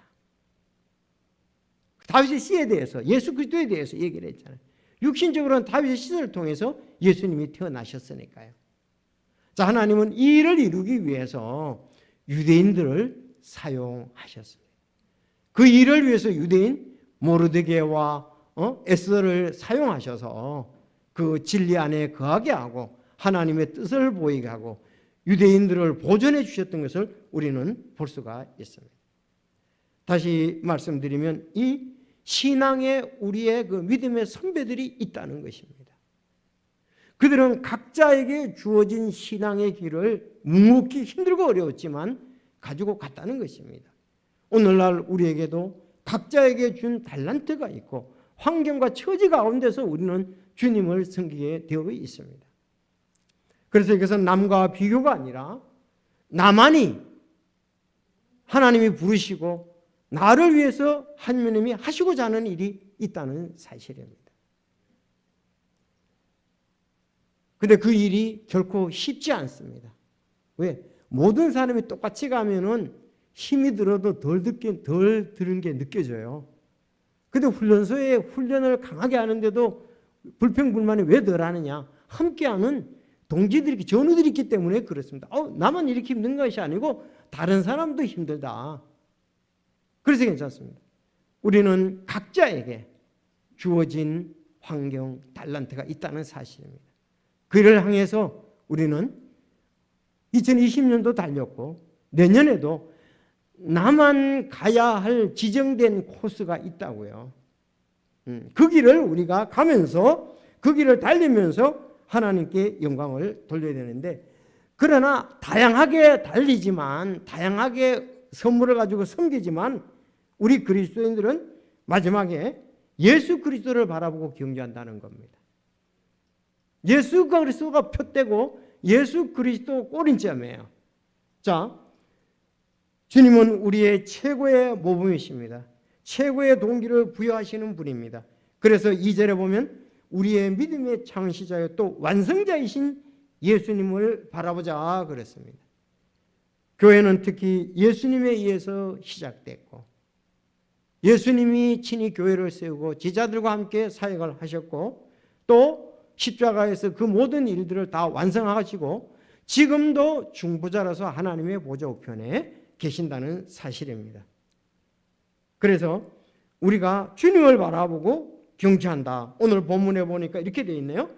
Speaker 1: 다윗의 씨에 대해서, 예수 그리스도에 대해서 얘기를 했잖아요. 육신적으로는 다윗의 씨를 통해서 예수님이 태어나셨으니까요. 자, 하나님은 이 일을 이루기 위해서 유대인들을 사용하셨습니다. 그 일을 위해서 유대인 모르드게와 에스더를 사용하셔서 그 진리 안에 거하게 하고 하나님의 뜻을 보이게 하고 유대인들을 보존해 주셨던 것을 우리는 볼 수가 있습니다. 다시 말씀드리면 이 신앙에 우리의 그 믿음의 선배들이 있다는 것입니다. 그들은 각자에게 주어진 신앙의 길을 묵묵히 힘들고 어려웠지만 가지고 갔다는 것입니다. 오늘날 우리에게도 각자에게 준 달란트가 있고 환경과 처지 가운데서 우리는 주님을 섬기게 되어 있습니다. 그래서 이것은 남과 비교가 아니라 나만이 하나님이 부르시고 나를 위해서 하나님이 하시고자 하는 일이 있다는 사실입니다. 근데 그 일이 결코 쉽지 않습니다. 왜? 모든 사람이 똑같이 가면은 힘이 들어도 덜 들은 게 느껴져요. 근데 훈련소에 훈련을 강하게 하는데도 불평불만이 왜 덜 하느냐? 함께하는 동지들이, 전우들이 있기 때문에 그렇습니다. 나만 이렇게 힘든 것이 아니고 다른 사람도 힘들다. 그래서 괜찮습니다. 우리는 각자에게 주어진 환경, 달란트가 있다는 사실입니다. 그 일을 향해서 우리는 2020년도 달렸고 내년에도 나만 가야 할 지정된 코스가 있다고요. 그 길을 우리가 가면서 그 길을 달리면서 하나님께 영광을 돌려야 되는데, 그러나 다양하게 달리지만 다양하게 선물을 가지고 섬기지만 우리 그리스도인들은 마지막에 예수 그리스도를 바라보고 경주한다는 겁니다. 예수 그리스도가 표대고 예수 그리스도 꼬린점이에요. 자, 주님은 우리의 최고의 모범이십니다. 최고의 동기를 부여하시는 분입니다. 그래서 2절에 보면 우리의 믿음의 창시자요 또 완성자이신 예수님을 바라보자 그랬습니다. 교회는 특히 예수님에 의해서 시작됐고 예수님이 친히 교회를 세우고 제자들과 함께 사역을 하셨고 또 십자가에서 그 모든 일들을 다 완성하시고 지금도 중보자라서 하나님의 보좌 우편에 계신다는 사실입니다. 그래서 우리가 주님을 바라보고 경주한다. 오늘 본문에 보니까 이렇게 되어 있네요.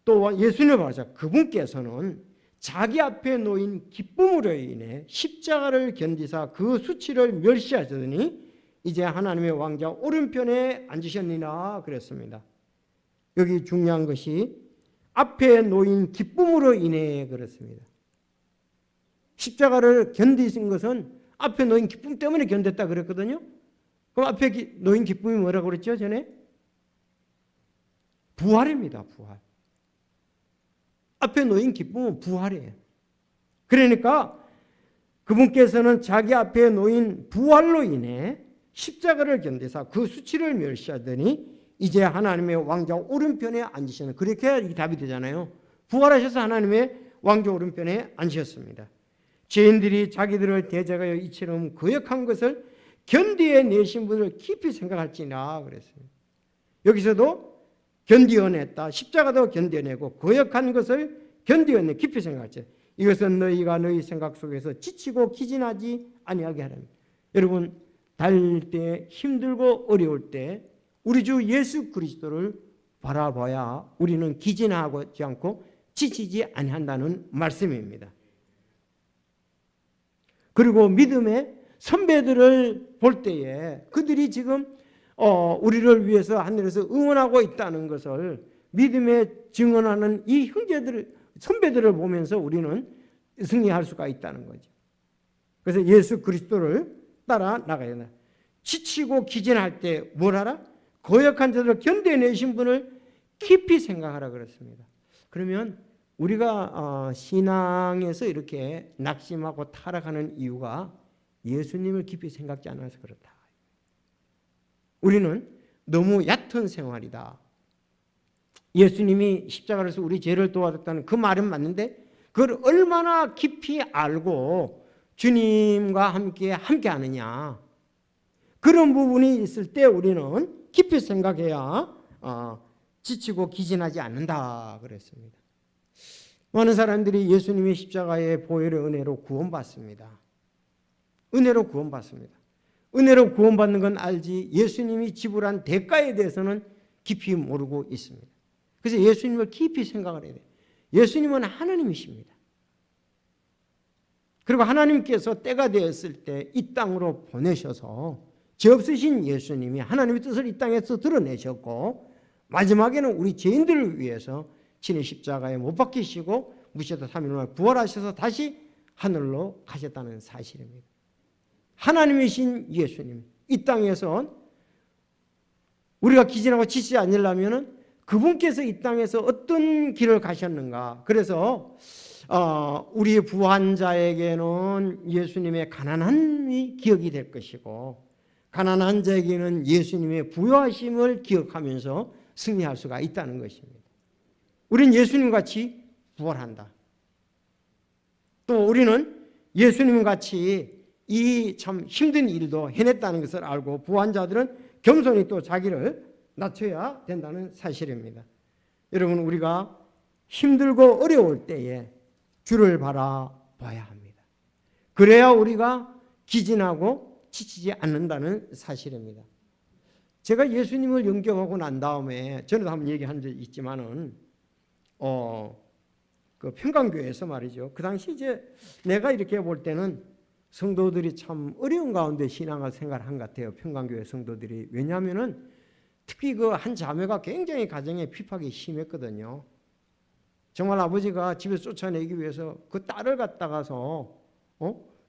Speaker 1: 또 예수님을 바라자. 그분께서는 자기 앞에 놓인 기쁨으로 인해 십자가를 견디사 그 수치를 멸시하시더니 이제 하나님의 왕자 오른편에 앉으셨느니라 그랬습니다. 여기 중요한 것이 앞에 놓인 기쁨으로 인해 그렇습니다. 십자가를 견디신 것은 앞에 놓인 기쁨 때문에 견뎠다 그랬거든요. 그럼 앞에 놓인 기쁨이 뭐라고 그랬죠? 전에? 부활입니다. 부활. 앞에 놓인 기쁨은 부활이에요. 그러니까 그분께서는 자기 앞에 놓인 부활로 인해 십자가를 견디사 그 수치를 멸시하더니 이제 하나님의 왕자 오른편에 앉으시는, 그렇게 해야 이 답이 되잖아요. 부활하셔서 하나님의 왕자 오른편에 앉으셨습니다. 죄인들이 자기들을 대적하여 이처럼 거역한 것을 견디어내신 분을 깊이 생각할지나 그랬습니다. 여기서도 견디어냈다. 십자가도 견디어내고 거역한 것을 견디어내 깊이 생각할지. 이것은 너희가 너희 생각 속에서 지치고 기진하지 아니하게 하랍니다. 여러분, 달릴 때 힘들고 어려울 때 우리 주 예수 그리스도를 바라봐야 우리는 기진하지 않고 지치지 아니한다는 말씀입니다. 그리고 믿음의 선배들을 볼 때에 그들이 지금 우리를 위해서 하늘에서 응원하고 있다는 것을 믿음에 증언하는 이 형제들, 선배들을 보면서 우리는 승리할 수가 있다는 거죠. 그래서 예수 그리스도를 따라 나가야 된다. 지치고 기진할 때 뭘 하라? 거역한 자들을 견뎌내신 분을 깊이 생각하라 그랬습니다. 그러면 우리가 신앙에서 이렇게 낙심하고 타락하는 이유가 예수님을 깊이 생각지 않아서 그렇다. 우리는 너무 얕은 생활이다. 예수님이 십자가에서 우리 죄를 도와줬다는 그 말은 맞는데 그걸 얼마나 깊이 알고 주님과 함께 하느냐. 그런 부분이 있을 때 우리는 깊이 생각해야 지치고 기진하지 않는다 그랬습니다. 많은 사람들이 예수님의 십자가의 보혈의 은혜로 구원받습니다. 은혜로 구원받습니다. 은혜로 구원받는 건 알지 예수님이 지불한 대가에 대해서는 깊이 모르고 있습니다. 그래서 예수님을 깊이 생각을 해야 돼요. 예수님은 하나님이십니다. 그리고 하나님께서 때가 되었을 때 이 땅으로 보내셔서 죄 없으신 예수님이 하나님의 뜻을 이 땅에서 드러내셨고 마지막에는 우리 죄인들을 위해서 친히 십자가에 못 박히시고 무시하다 3일 만에 부활하셔서 다시 하늘로 가셨다는 사실입니다. 하나님이신 예수님, 이 땅에서 우리가 기진하고 지치지 않으려면 그분께서 이 땅에서 어떤 길을 가셨는가. 그래서 우리 부한자에게는 예수님의 가난함이 기억이 될 것이고 가난한 자에게는 예수님의 부요하심을 기억하면서 승리할 수가 있다는 것입니다. 우리는 예수님같이 부활한다. 또 우리는 예수님같이 이 참 힘든 일도 해냈다는 것을 알고 부한 자들은 겸손히 또 자기를 낮춰야 된다는 사실입니다. 여러분, 우리가 힘들고 어려울 때에 주를 바라봐야 합니다. 그래야 우리가 기진하고 지치지 않는다는 사실입니다. 제가 예수님을 영접하고 난 다음에 전에도 한번 얘기한 적이 있지만은 그 평강교회에서 말이죠. 그 당시 이제 내가 이렇게 볼 때는 성도들이 참 어려운 가운데 신앙을 생활한 것 같아요. 평강교회 성도들이. 왜냐하면은 특히 그 한 자매가 굉장히 가정에 핍박이 심했거든요. 정말 아버지가 집에서 쫓아내기 위해서 그 딸을 갖다가서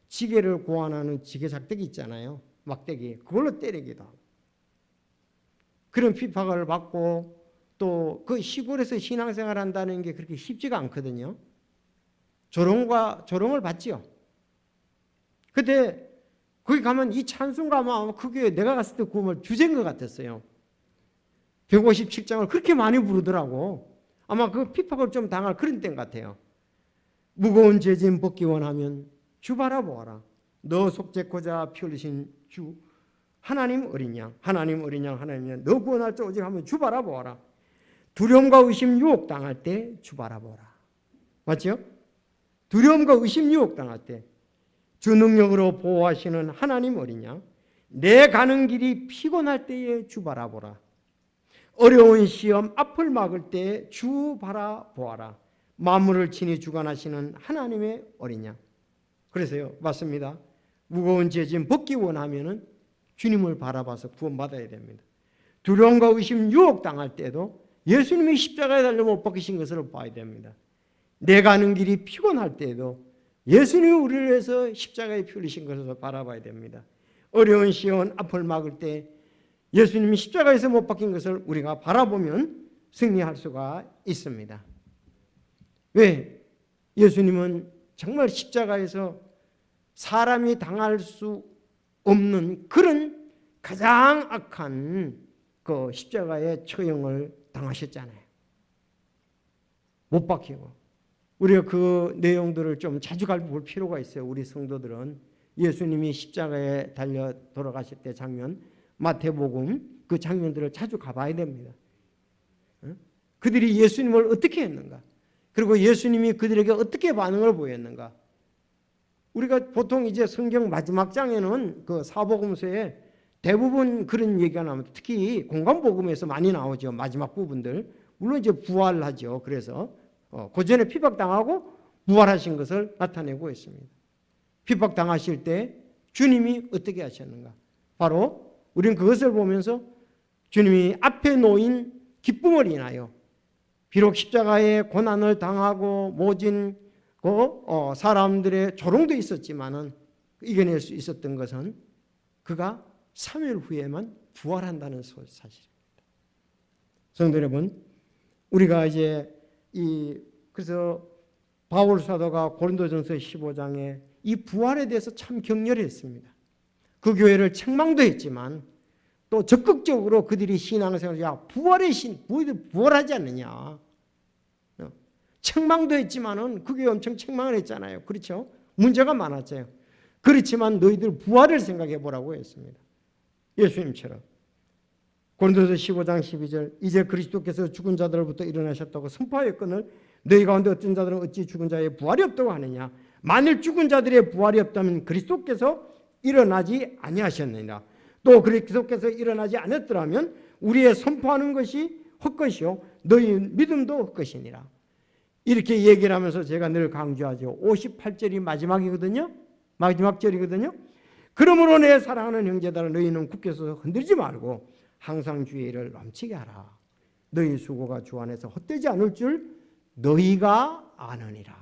Speaker 1: 지게를 고안하는 지게 작대기 있잖아요. 막대기. 그걸로 때리기도 하고. 그런 핍박을 받고 또 그 시골에서 신앙생활 한다는 게 그렇게 쉽지가 않거든요. 조롱을 받지요. 근데 거기 가면 이 찬송가 아마 그게 내가 갔을 때 그걸 주제인 것 같았어요. 157장을 그렇게 많이 부르더라고. 아마 그 핍박을 좀 당할 그런 때인 것 같아요. 무거운 죄짐 벗기 원하면 주 바라보아라. 너 속죄코자 피 흘리신 주 하나님 어린 양, 하나님 어린 양, 하나님 양, 너 구원할 자 오직 하면 주 바라보아라. 두려움과 의심 유혹 당할 때 주 바라보아라. 맞죠? 두려움과 의심 유혹 당할 때 주 능력으로 보호하시는 하나님 어린 양, 내 가는 길이 피곤할 때에 주 바라보라. 어려운 시험 앞을 막을 때 주 바라보아라. 만물을 친히 주관하시는 하나님의 어린 양. 그래서요, 맞습니다. 무거운 죄짐 벗기 원하면은 주님을 바라봐서 구원받아야 됩니다. 두려움과 의심 유혹 당할 때도 예수님이 십자가에 달려 못 박히신 것을 봐야 됩니다. 내 가는 길이 피곤할 때에도 예수님이 우리를 위해서 십자가에 피 흘리신 것을 바라봐야 됩니다. 어려운 시험 앞을 막을 때 예수님이 십자가에서 못 박힌 것을 우리가 바라보면 승리할 수가 있습니다. 왜? 예수님은 정말 십자가에서 사람이 당할 수 없는 그런 가장 악한 그 십자가의 처형을 당하셨잖아요. 못 박히고. 우리가 그 내용들을 좀 자주 볼 필요가 있어요. 우리 성도들은 예수님이 십자가에 달려 돌아가실 때 장면, 마태복음 그 장면들을 자주 가봐야 됩니다. 그들이 예수님을 어떻게 했는가? 그리고 예수님이 그들에게 어떻게 반응을 보였는가? 우리가 보통 이제 성경 마지막 장에는 그 사복음서에 대부분 그런 얘기가 나옵니다. 특히 공관복음에서 많이 나오죠. 마지막 부분들. 물론 이제 부활하죠. 그래서 고전에 핍박당하고 부활하신 것을 나타내고 있습니다. 핍박당하실 때 주님이 어떻게 하셨는가? 바로 우리는 그것을 보면서 주님이 앞에 놓인 기쁨을 인하여 비록 십자가의 고난을 당하고 모진 사람들의 조롱도 있었지만은 이겨낼 수 있었던 것은 그가 3일 후에만 부활한다는 사실입니다. 성도 여러분, 우리가 이제 그래서 바울 사도가 고린도전서 15장에 이 부활에 대해서 참 격렬했습니다. 그 교회를 책망도 했지만 또 적극적으로 그들이 신앙생활을 부활의 신, 너희들 부활하지 않느냐. 책망도 했지만은 그게 엄청 책망을 했잖아요. 그렇죠? 문제가 많았어요. 그렇지만 너희들 부활을 생각해 보라고 했습니다. 예수님처럼. 고린도서 15장 12절 이제 그리스도께서 죽은 자들로부터 일어나셨다고 선포하였거늘 너희 가운데 어떤 자들은 어찌 죽은 자의 부활이 없다고 하느냐. 만일 죽은 자들의 부활이 없다면 그리스도께서 일어나지 아니하셨느니라. 또 그리스도께서 일어나지 않았더라면 우리의 선포하는 것이 헛것이요 너희 믿음도 헛것이니라. 이렇게 얘기를 하면서 제가 늘 강조하죠. 58절이 마지막이거든요. 마지막 절이거든요. 그러므로 내 사랑하는 형제들아 너희는 굳게 서서 흔들지 말고 항상 주의 일을 넘치게 하라. 너희 수고가 주 안에서 헛되지 않을 줄 너희가 아느니라.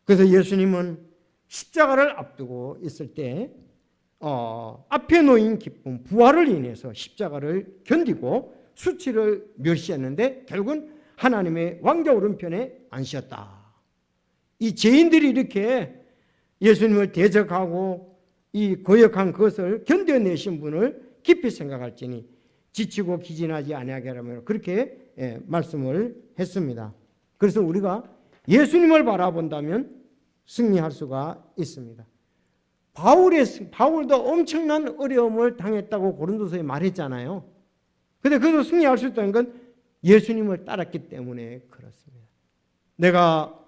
Speaker 1: 그래서 예수님은 십자가를 앞두고 있을 때 앞에 놓인 기쁨, 부활을 인해서 십자가를 견디고 수치를 멸시했는데 결국은 하나님의 왕자 오른편에 앉으셨다. 이 죄인들이 이렇게 예수님을 대적하고 이 거역한 것을 견뎌내신 분을 깊이 생각할지니 지치고 기진하지 아니하게 하라며 그렇게 말씀을 했습니다. 그래서 우리가 예수님을 바라본다면 승리할 수가 있습니다. 바울도 엄청난 어려움을 당했다고 고린도서에 말했잖아요. 그런데 그래도 승리할 수 있다는 건 예수님을 따랐기 때문에 그렇습니다.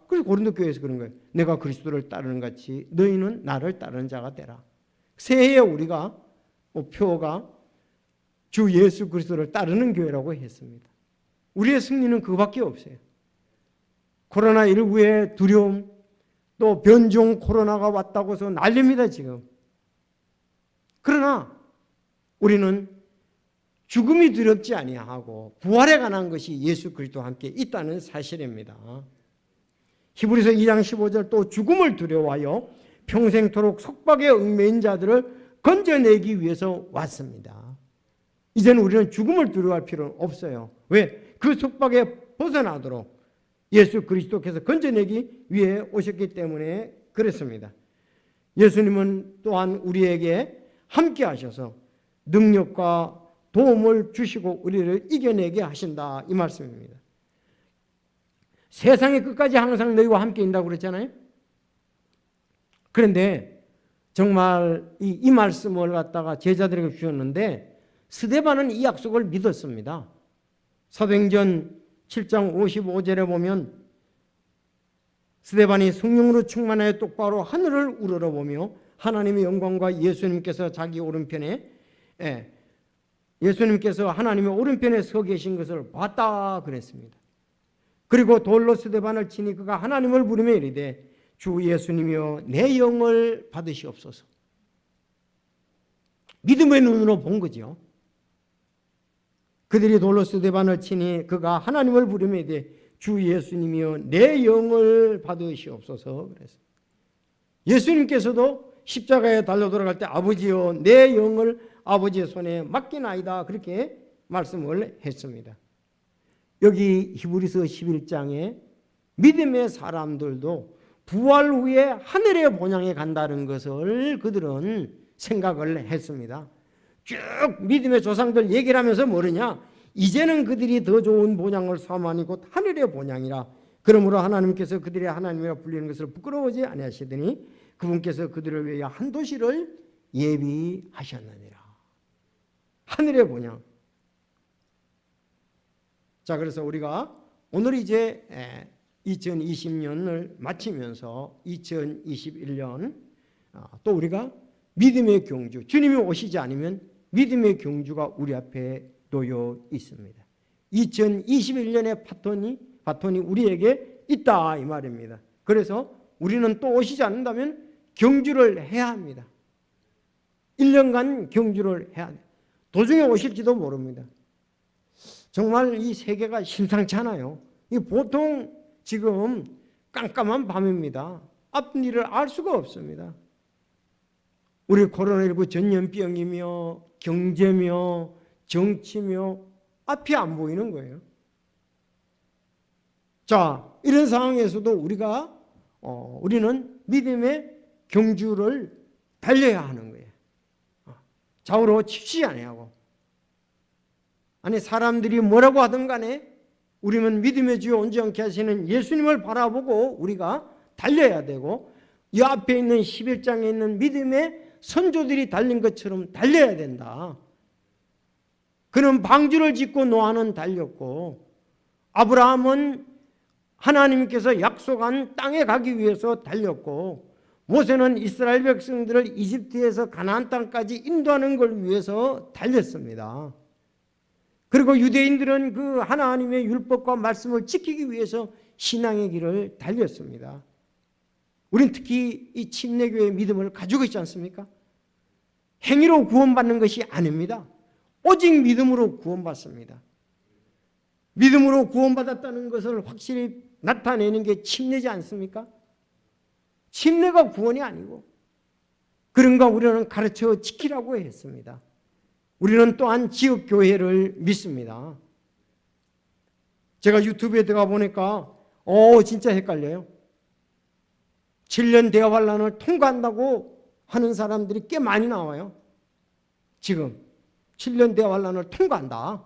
Speaker 1: 그래서 고린도 교회에서 그런 거예요. 내가 그리스도를 따르는 같이 너희는 나를 따르는 자가 되라. 새해에 우리가 표가 주 예수 그리스도를 따르는 교회라고 했습니다. 우리의 승리는 그거밖에 없어요. 코로나19의 두려움, 또 변종 코로나가 왔다고 해서 난립니다 지금. 그러나 우리는 죽음이 두렵지 아니하고 부활에 관한 것이 예수 그리스도와 함께 있다는 사실입니다. 히브리서 2장 15절 또 죽음을 두려워하여 평생토록 속박에 얽매인 자들을 건져내기 위해서 왔습니다. 이제는 우리는 죽음을 두려워할 필요는 없어요. 왜? 그 속박에 벗어나도록 예수 그리스도께서 건져내기 위해 오셨기 때문에 그렇습니다. 예수님은 또한 우리에게 함께 하셔서 능력과 도움을 주시고 우리를 이겨내게 하신다 이 말씀입니다. 세상의 끝까지 항상 너희와 함께 있다고 그랬잖아요. 그런데 정말 이 말씀을 갖다가 제자들에게 주셨는데 스데반은 이 약속을 믿었습니다. 사도행전 7장 55절에 보면 스데반이 성령으로 충만하여 똑바로 하늘을 우러러보며 하나님의 영광과 예수님께서 자기 오른편에 예수님께서 하나님의 오른편에 서 계신 것을 봤다 그랬습니다. 그리고 돌로 스데반을 치니 그가 하나님을 부르며 이르되 주 예수님이여 내 영을 받으시옵소서. 믿음의 눈으로 본 거죠. 그들이 돌로 스데반을 치니 그가 하나님을 부르며 이르되 주 예수님이여 내 영을 받으시옵소서 그랬습니다. 예수님께서도 십자가에 달려 돌아갈 때 아버지여 내 영을 아버지의 손에 맡기나이다 그렇게 말씀을 했습니다. 여기 히브리서 11장에 믿음의 사람들도 부활 후에 하늘의 본향에 간다는 것을 그들은 생각을 했습니다. 쭉 믿음의 조상들 얘기를 하면서 뭐르냐? 이제는 그들이 더 좋은 본향을 사모하니 곧 하늘의 본향이라. 그러므로 하나님께서 그들의 하나님이라 불리는 것을 부끄러워하지 아니하시더니 그분께서 그들을 위하여 한 도시를 예비하셨느니라. 하늘의 본향. 자, 그래서 우리가 오늘 이제 2020년을 마치면서 2021년 또 우리가 믿음의 경주, 주님이 오시지 않으면 믿음의 경주가 우리 앞에 놓여 있습니다. 2021년의 바톤이 우리에게 있다 이 말입니다. 그래서 우리는 또 오시지 않는다면 경주를 해야 합니다. 1년간 경주를 해야 돼요. 도중에 오실지도 모릅니다. 정말 이 세계가 심상치 않아요. 보통 지금 깜깜한 밤입니다. 앞일을 알 수가 없습니다. 우리 코로나19 전염병이며 경제며 정치며 앞이 안 보이는 거예요. 자, 이런 상황에서도 우리는 믿음의 경주를 달려야 하는 거예요. 좌우로 치지 아니하고. 아니 사람들이 뭐라고 하든 간에 우리는 믿음의 주요 온전케 하시는 예수님을 바라보고 우리가 달려야 되고 이 앞에 있는 11장에 있는 믿음의 선조들이 달린 것처럼 달려야 된다. 그는 방주를 짓고 노아는 달렸고 아브라함은 하나님께서 약속한 땅에 가기 위해서 달렸고 모세는 이스라엘 백성들을 이집트에서 가나안 땅까지 인도하는 걸 위해서 달렸습니다. 그리고 유대인들은 그 하나님의 율법과 말씀을 지키기 위해서 신앙의 길을 달렸습니다. 우린 특히 이 침례교회의 믿음을 가지고 있지 않습니까? 행위로 구원받는 것이 아닙니다. 오직 믿음으로 구원받습니다. 믿음으로 구원받았다는 것을 확실히 나타내는 게 침례지 않습니까? 침례가 구원이 아니고 그런가 우리는 가르쳐 지키라고 했습니다. 우리는 또한 지역교회를 믿습니다. 제가 유튜브에 들어가 보니까 진짜 헷갈려요. 7년 대환란을 통과한다고 하는 사람들이 꽤 많이 나와요. 지금 7년 대환란을 통과한다.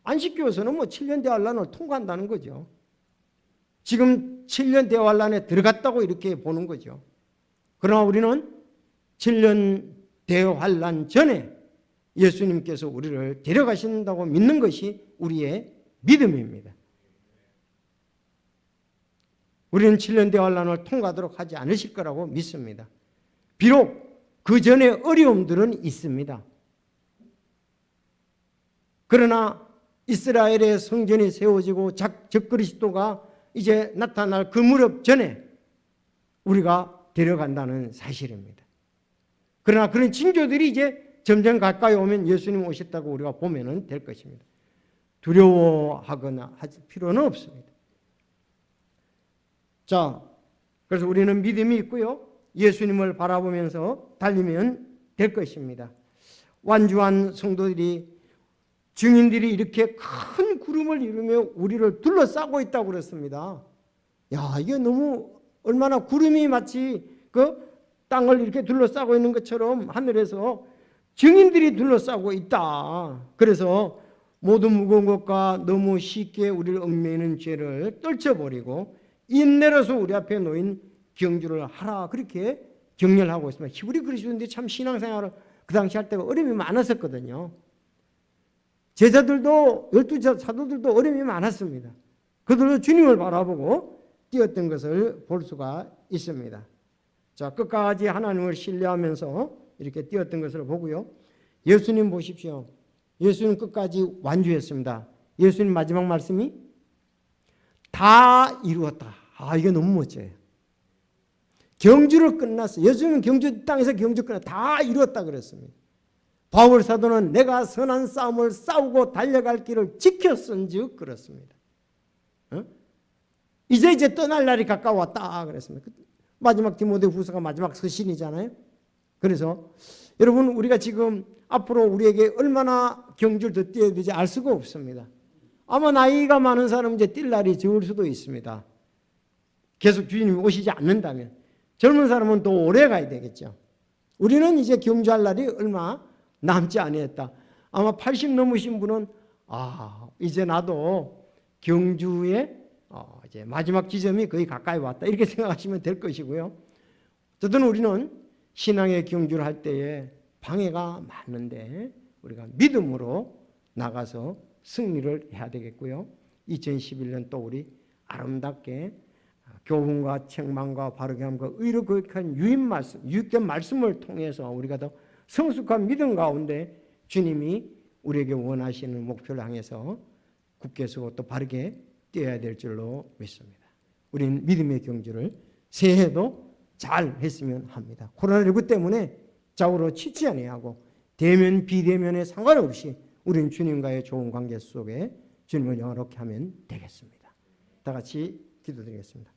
Speaker 1: 안식교에서는 뭐 7년 대환란을 통과한다는 거죠. 지금 7년 대환란에 들어갔다고 이렇게 보는 거죠. 그러나 우리는 7년 대환란 전에 예수님께서 우리를 데려가신다고 믿는 것이 우리의 믿음입니다. 우리는 7년 대환란을 통과하도록 하지 않으실 거라고 믿습니다. 비록 그 전에 어려움들은 있습니다. 그러나 이스라엘의 성전이 세워지고 적그리스도가 이제 나타날 그 무렵 전에 우리가 데려간다는 사실입니다. 그러나 그런 징조들이 이제 점점 가까이 오면 예수님 오셨다고 우리가 보면 될 것입니다. 두려워하거나 할 필요는 없습니다. 자, 그래서 우리는 믿음이 있고요. 예수님을 바라보면서 달리면 될 것입니다. 완주한 성도들이 증인들이 이렇게 큰 구름을 이루며 우리를 둘러싸고 있다고 그랬습니다. 야, 이게 너무 얼마나 구름이 마치 그 땅을 이렇게 둘러싸고 있는 것처럼 하늘에서 증인들이 둘러싸고 있다. 그래서 모든 무거운 것과 너무 쉽게 우리를 얽매이는 죄를 떨쳐버리고 인내로서 우리 앞에 놓인 경주를 하라. 그렇게 격려하고 있습니다. 히브리 그리스도인들이 참 신앙생활을 그 당시 할 때가 어려움이 많았었거든요. 제자들도 12 사도들도 어려움이 많았습니다. 그들도 주님을 바라보고 뛰었던 것을 볼 수가 있습니다. 자, 끝까지 하나님을 신뢰하면서 이렇게 뛰었던 것을 보고요. 예수님 보십시오. 예수님 끝까지 완주했습니다. 예수님 마지막 말씀이 다 이루었다. 이게 너무 멋져요. 경주를 끝났어요. 예수님은 경주 땅에서 경주 끝났다. 다 이루었다 그랬습니다. 바울 사도는 내가 선한 싸움을 싸우고 달려갈 길을 지켰은즉 그렇습니다. 이제 떠날 날이 가까웠다 그랬습니다. 마지막 디모데후서가 마지막 서신이잖아요. 그래서 여러분 우리가 지금 앞으로 우리에게 얼마나 경주를 더 뛰어야 되지 알 수가 없습니다. 아마 나이가 많은 사람은 이제 뛸 날이 적을 수도 있습니다. 계속 주님이 오시지 않는다면. 젊은 사람은 더 오래 가야 되겠죠. 우리는 이제 경주할 날이 얼마 남지 않았다. 아마 80 넘으신 분은 이제 나도 경주의 이제 마지막 지점이 거의 가까이 왔다 이렇게 생각하시면 될 것이고요. 어쨌든 우리는 신앙의 경주를 할 때에 방해가 많은데 우리가 믿음으로 나가서 승리를 해야 되겠고요. 2011년 또 우리 아름답게 교훈과 책망과 바르게 함과 의로 거룩한 유익된 말씀을 통해서 우리가 더 성숙한 믿음 가운데 주님이 우리에게 원하시는 목표를 향해서 굳게 서고 또 바르게 뛰어야 될 줄로 믿습니다. 우리는 믿음의 경주를 새해도 잘 했으면 합니다. 코로나19 때문에 좌우로 치지 아니하고 대면 비대면에 상관없이 우리는 주님과의 좋은 관계 속에 주님을 영화롭게 하면 되겠습니다. 다 같이 기도드리겠습니다.